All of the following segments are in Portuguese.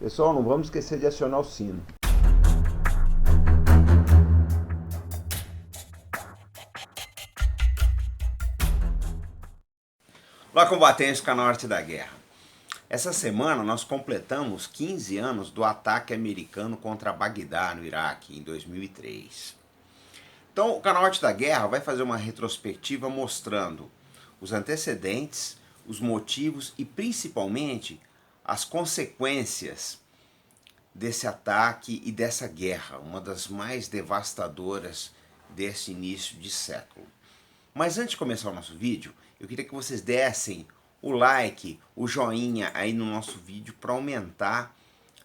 Pessoal, não vamos esquecer de acionar o sino. Olá, combatentes do canal Arte da Guerra. Essa semana nós completamos 15 anos do ataque americano contra Bagdá, no Iraque, em 2003. Então, o canal Arte da Guerra vai fazer uma retrospectiva mostrando os antecedentes, os motivos e principalmente as consequências desse ataque e dessa guerra, uma das mais devastadoras desse início de século. Mas antes de começar o nosso vídeo, eu queria que vocês dessem o like, o joinha aí no nosso vídeo para aumentar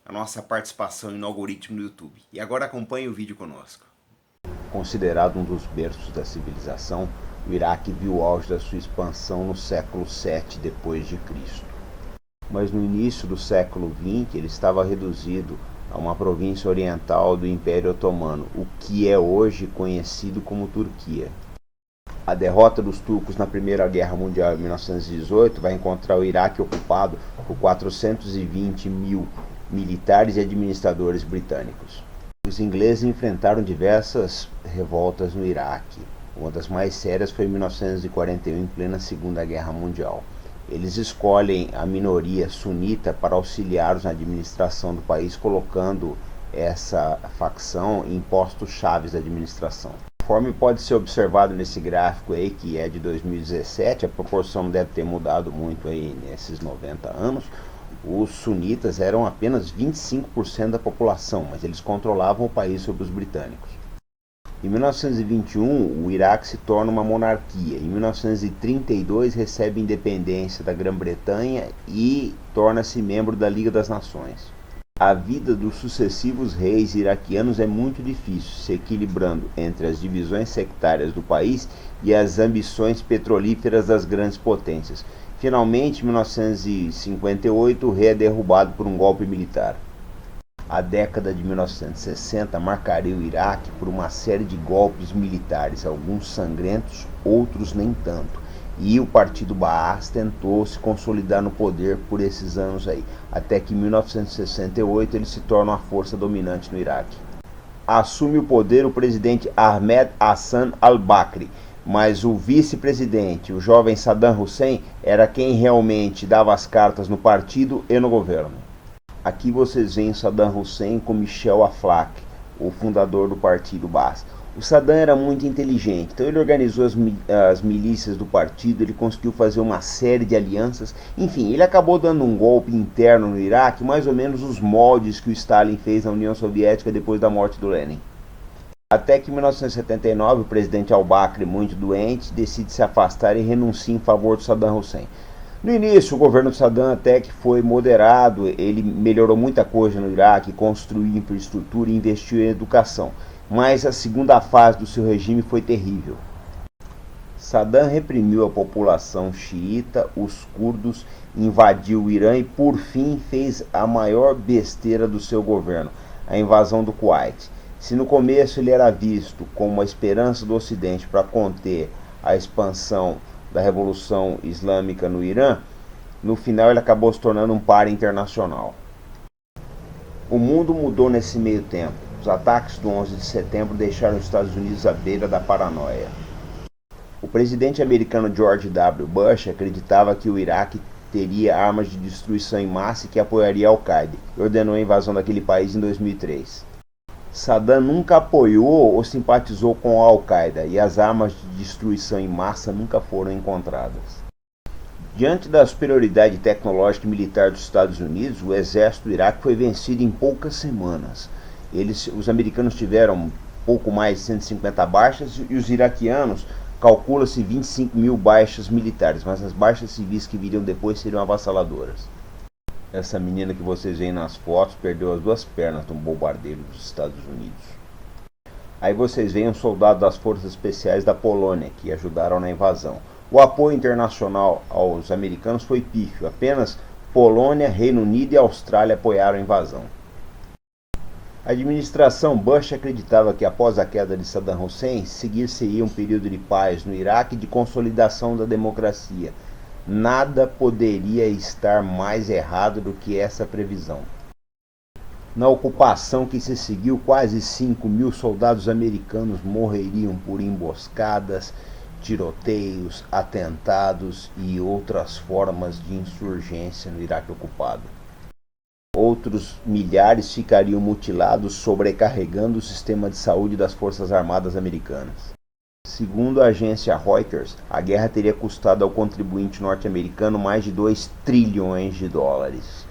a nossa participação no algoritmo do YouTube. E agora acompanhe o vídeo conosco. Considerado um dos berços da civilização, o Iraque viu o auge da sua expansão no século VII depois de Cristo. Mas no início do século XX ele estava reduzido a uma província oriental do Império Otomano, o que é hoje conhecido como Turquia. A derrota dos turcos na Primeira Guerra Mundial em 1918 vai encontrar o Iraque ocupado por 420 mil militares e administradores britânicos. Os ingleses enfrentaram diversas revoltas no Iraque. Uma das mais sérias foi em 1941, em plena Segunda Guerra Mundial. Eles escolhem a minoria sunita para auxiliá-los na administração do país, colocando essa facção em postos chaves da administração. Conforme pode ser observado nesse gráfico aí, que é de 2017, a proporção deve ter mudado muito aí nesses 90 anos. Os sunitas eram apenas 25% da população, mas eles controlavam o país sobre os britânicos. Em 1921, o Iraque se torna uma monarquia. Em 1932, recebe independência da Grã-Bretanha e torna-se membro da Liga das Nações. A vida dos sucessivos reis iraquianos é muito difícil, se equilibrando entre as divisões sectárias do país e as ambições petrolíferas das grandes potências. Finalmente, em 1958, o rei é derrubado por um golpe militar. A década de 1960 marcaria o Iraque por uma série de golpes militares, alguns sangrentos, outros nem tanto. E o partido Baas tentou se consolidar no poder por esses anos aí, até que em 1968 ele se torna uma força dominante no Iraque. Assume o poder o presidente Ahmed Hassan al-Bakr, mas o vice-presidente, o jovem Saddam Hussein, era quem realmente dava as cartas no partido e no governo. Aqui vocês veem Saddam Hussein com Michel Aflaq, o fundador do partido Baas. O Saddam era muito inteligente, então ele organizou as milícias do partido, ele conseguiu fazer uma série de alianças, enfim, ele acabou dando um golpe interno no Iraque, mais ou menos os moldes que o Stalin fez na União Soviética depois da morte do Lenin. Até que em 1979 o presidente al-Bakr, muito doente, decide se afastar e renuncia em favor do Saddam Hussein. No início, o governo de Saddam até que foi moderado, ele melhorou muita coisa no Iraque, construiu infraestrutura e investiu em educação. Mas a segunda fase do seu regime foi terrível. Saddam reprimiu a população xiita, os curdos, invadiu o Irã e por fim fez a maior besteira do seu governo, a invasão do Kuwait. Se no começo ele era visto como a esperança do Ocidente para conter a expansão da Revolução Islâmica no Irã, no final ele acabou se tornando um páreo internacional. O mundo mudou nesse meio tempo. Os ataques do 11 de setembro deixaram os Estados Unidos à beira da paranoia. O presidente americano George W. Bush acreditava que o Iraque teria armas de destruição em massa e que apoiaria a Al-Qaeda, e ordenou a invasão daquele país em 2003. Saddam nunca apoiou ou simpatizou com a Al-Qaeda, e as armas de destruição em massa nunca foram encontradas. Diante da superioridade tecnológica e militar dos Estados Unidos, o exército do Iraque foi vencido em poucas semanas. Os americanos tiveram pouco mais de 150 baixas e os iraquianos calcula-se 25 mil baixas militares, mas as baixas civis que viriam depois seriam avassaladoras. Essa menina que vocês veem nas fotos perdeu as duas pernas num bombardeio dos Estados Unidos. Aí vocês veem um soldado das forças especiais da Polônia que ajudaram na invasão. O apoio internacional aos americanos foi pífio, apenas Polônia, Reino Unido e Austrália apoiaram a invasão. A administração Bush acreditava que após a queda de Saddam Hussein, seguir-se-ia um período de paz no Iraque e de consolidação da democracia. Nada poderia estar mais errado do que essa previsão. Na ocupação que se seguiu, quase 5.000 soldados americanos morreriam por emboscadas, tiroteios, atentados e outras formas de insurgência no Iraque ocupado. Outros milhares ficariam mutilados, sobrecarregando o sistema de saúde das Forças Armadas americanas. Segundo a agência Reuters, a guerra teria custado ao contribuinte norte-americano mais de 2 trilhões de dólares.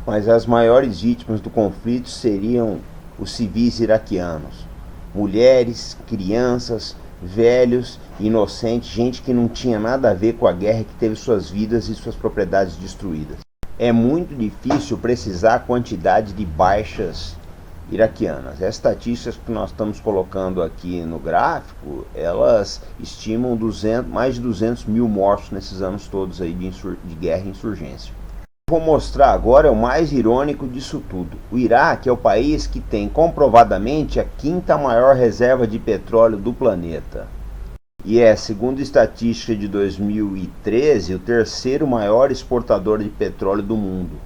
Mas as maiores vítimas do conflito seriam os civis iraquianos. Mulheres, crianças, velhos, inocentes, gente que não tinha nada a ver com a guerra, que teve suas vidas e suas propriedades destruídas. É muito difícil precisar a quantidade de baixas iraquianas. As estatísticas que nós estamos colocando aqui no gráfico, elas estimam mais de 200 mil mortos nesses anos todos aí de guerra e insurgência. Vou mostrar agora o mais irônico disso tudo. O Iraque é o país que tem comprovadamente a quinta maior reserva de petróleo do planeta. E é, segundo estatística de 2013, o terceiro maior exportador de petróleo do mundo.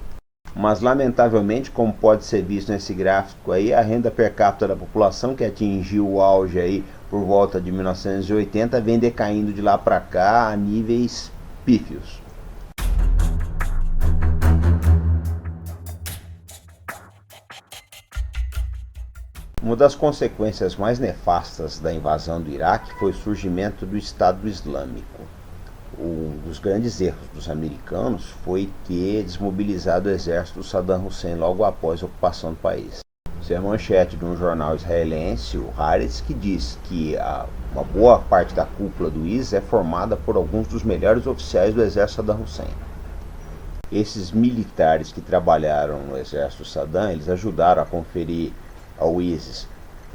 Mas, lamentavelmente, como pode ser visto nesse gráfico aí, a renda per capita da população, que atingiu o auge aí por volta de 1980, vem decaindo de lá para cá a níveis pífios. Uma das consequências mais nefastas da invasão do Iraque foi o surgimento do Estado Islâmico. Um dos grandes erros dos americanos foi ter desmobilizado o exército do Saddam Hussein logo após a ocupação do país. Isso é a manchete de um jornal israelense, o Haaretz, que diz que uma boa parte da cúpula do ISIS é formada por alguns dos melhores oficiais do exército Saddam Hussein. Esses militares que trabalharam no exército Saddam, eles ajudaram a conferir ao ISIS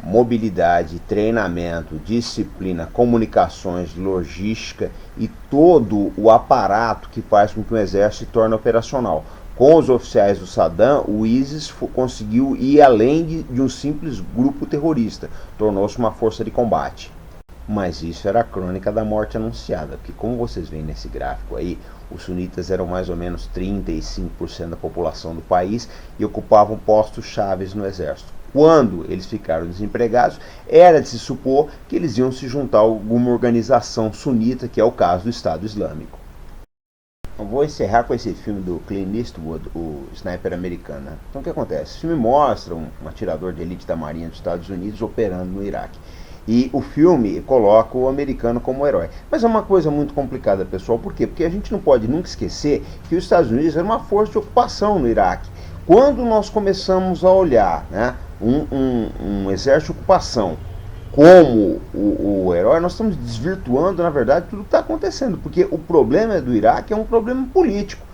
mobilidade, treinamento, disciplina, comunicações, logística e todo o aparato que faz com que o exército se torne operacional. Com os oficiais do Saddam, o ISIS conseguiu ir além de um simples grupo terrorista, tornou-se uma força de combate. Mas isso era a crônica da morte anunciada, porque como vocês veem nesse gráfico aí, os sunitas eram mais ou menos 35% da população do país e ocupavam postos chaves no exército. Quando eles ficaram desempregados, era de se supor que eles iam se juntar a alguma organização sunita, que é o caso do Estado Islâmico. Eu vou encerrar com esse filme do Clint Eastwood, o Sniper Americano. Então o que acontece? Esse filme mostra um atirador de elite da Marinha dos Estados Unidos operando no Iraque. E o filme coloca o americano como herói. Mas é uma coisa muito complicada, pessoal. Por quê? Porque a gente não pode nunca esquecer que os Estados Unidos era uma força de ocupação no Iraque. Quando nós começamos a olhar, né, um exército de ocupação como o herói, nós estamos desvirtuando, na verdade, tudo que está acontecendo. Porque o problema do Iraque é um problema político.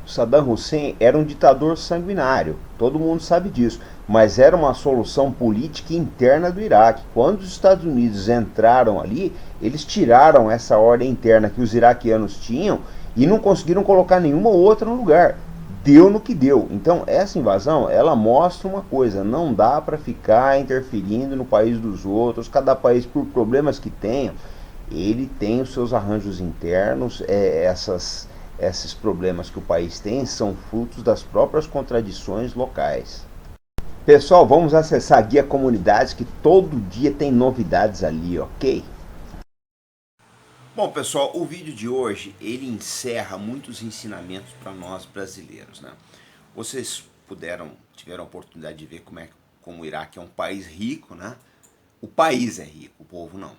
Saddam Hussein era um ditador sanguinário, todo mundo sabe disso, mas era uma solução política interna do Iraque. Quando os Estados Unidos entraram ali, eles tiraram essa ordem interna que os iraquianos tinham e não conseguiram colocar nenhuma outra no lugar. Deu no que deu. Então essa invasão, ela mostra uma coisa: não dá para ficar interferindo no país dos outros. Cada país, por problemas que tenha, ele tem os seus arranjos internos. Esses problemas que o país tem são frutos das próprias contradições locais. Pessoal, vamos acessar a Guia Comunidades, que todo dia tem novidades ali, ok? Bom, pessoal, o vídeo de hoje, ele encerra muitos ensinamentos para nós brasileiros, né? Vocês tiveram a oportunidade de ver como o Iraque é um país rico, né? O país é rico, o povo não.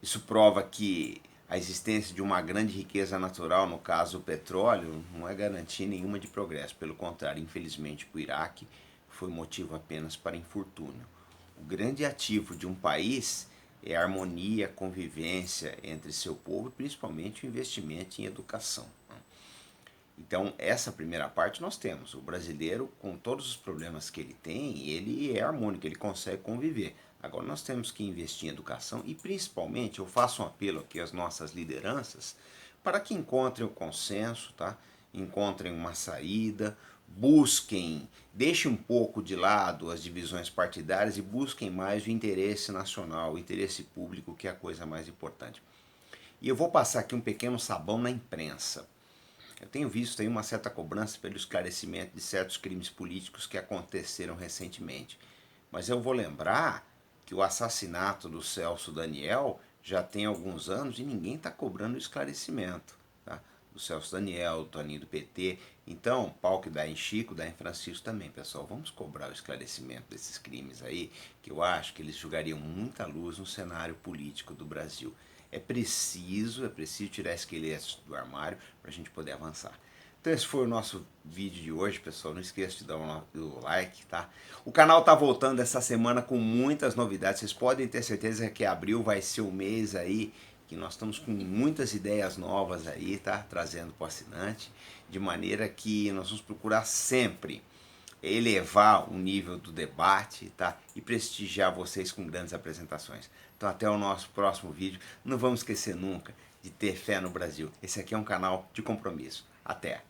Isso prova que a existência de uma grande riqueza natural, no caso o petróleo, não é garantia nenhuma de progresso. Pelo contrário, infelizmente, para o Iraque foi motivo apenas para infortúnio. O grande ativo de um país é a harmonia, a convivência entre seu povo e principalmente o investimento em educação. Então, essa primeira parte nós temos. O brasileiro, com todos os problemas que ele tem, ele é harmônico, ele consegue conviver. Agora nós temos que investir em educação e principalmente eu faço um apelo aqui às nossas lideranças para que encontrem o consenso, tá? Encontrem uma saída, deixem um pouco de lado as divisões partidárias e busquem mais o interesse nacional, o interesse público, que é a coisa mais importante. E eu vou passar aqui um pequeno sabão na imprensa. Eu tenho visto aí uma certa cobrança pelo esclarecimento de certos crimes políticos que aconteceram recentemente. Mas eu vou lembrar que o assassinato do Celso Daniel já tem alguns anos e ninguém está cobrando esclarecimento. Tá? Do Celso Daniel, do Toninho do PT. Então, pau que dá em Chico, dá em Francisco também, pessoal. Vamos cobrar o esclarecimento desses crimes aí, que eu acho que eles jogariam muita luz no cenário político do Brasil. É preciso tirar esqueletos do armário para a gente poder avançar. Então esse foi o nosso vídeo de hoje, pessoal. Não esqueça de dar o like, tá? O canal tá voltando essa semana com muitas novidades. Vocês podem ter certeza que abril vai ser o mês aí que nós estamos com muitas ideias novas aí, tá? Trazendo para o assinante, de maneira que nós vamos procurar sempre elevar o nível do debate, tá? E prestigiar vocês com grandes apresentações. Então até o nosso próximo vídeo. Não vamos esquecer nunca de ter fé no Brasil. Esse aqui é um canal de compromisso. Até!